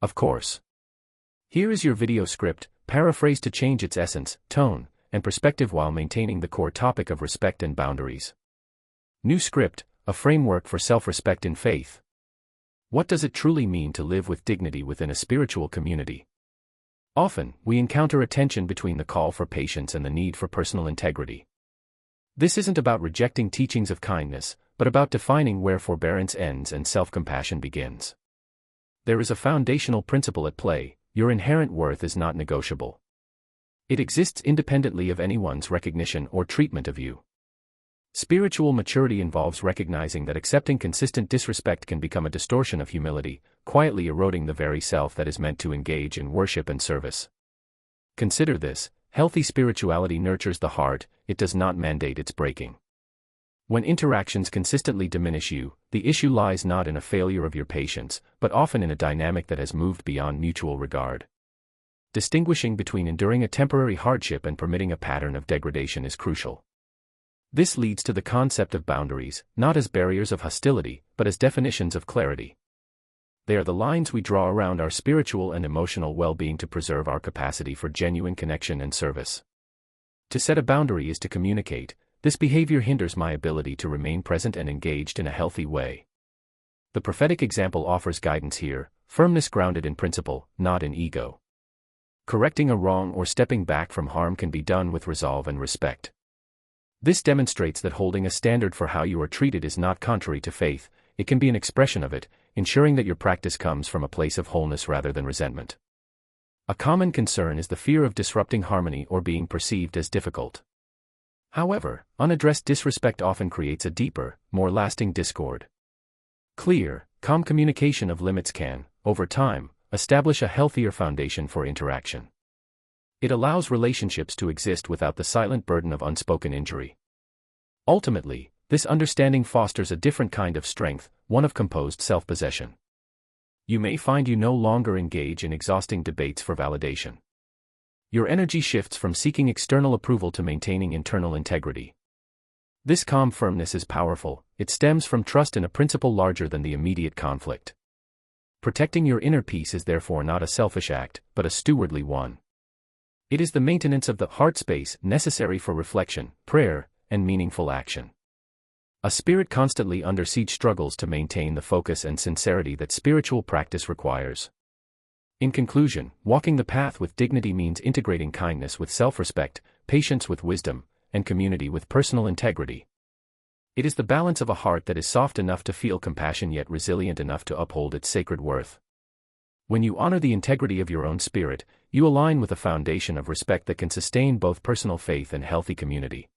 Of course. Here is your video script, paraphrased to change its essence, tone, and perspective while maintaining the core topic of respect and boundaries. New script, a framework for self-respect in faith. What does it truly mean to live with dignity within a spiritual community? Often, we encounter a tension between the call for patience and the need for personal integrity. This isn't about rejecting teachings of kindness, but about defining where forbearance ends and self-compassion begins. There is a foundational principle at play: your inherent worth is not negotiable. It exists independently of anyone's recognition or treatment of you. Spiritual maturity involves recognizing that accepting consistent disrespect can become a distortion of humility, quietly eroding the very self that is meant to engage in worship and service. Consider this: healthy spirituality nurtures the heart, it does not mandate its breaking. When interactions consistently diminish you, the issue lies not in a failure of your patience, but often in a dynamic that has moved beyond mutual regard. Distinguishing between enduring a temporary hardship and permitting a pattern of degradation is crucial. This leads to the concept of boundaries, not as barriers of hostility, but as definitions of clarity. They are the lines we draw around our spiritual and emotional well-being to preserve our capacity for genuine connection and service. To set a boundary is to communicate: this behavior hinders my ability to remain present and engaged in a healthy way. The prophetic example offers guidance here: firmness grounded in principle, not in ego. Correcting a wrong or stepping back from harm can be done with resolve and respect. This demonstrates that holding a standard for how you are treated is not contrary to faith, it can be an expression of it, ensuring that your practice comes from a place of wholeness rather than resentment. A common concern is the fear of disrupting harmony or being perceived as difficult. However, unaddressed disrespect often creates a deeper, more lasting discord. Clear, calm communication of limits can, over time, establish a healthier foundation for interaction. It allows relationships to exist without the silent burden of unspoken injury. Ultimately, this understanding fosters a different kind of strength, one of composed self-possession. You may find you no longer engage in exhausting debates for validation. Your energy shifts from seeking external approval to maintaining internal integrity. This calm firmness is powerful, it stems from trust in a principle larger than the immediate conflict. Protecting your inner peace is therefore not a selfish act, but a stewardly one. It is the maintenance of the heart space necessary for reflection, prayer, and meaningful action. A spirit constantly under siege struggles to maintain the focus and sincerity that spiritual practice requires. In conclusion, walking the path with dignity means integrating kindness with self-respect, patience with wisdom, and community with personal integrity. It is the balance of a heart that is soft enough to feel compassion yet resilient enough to uphold its sacred worth. When you honor the integrity of your own spirit, you align with a foundation of respect that can sustain both personal faith and healthy community.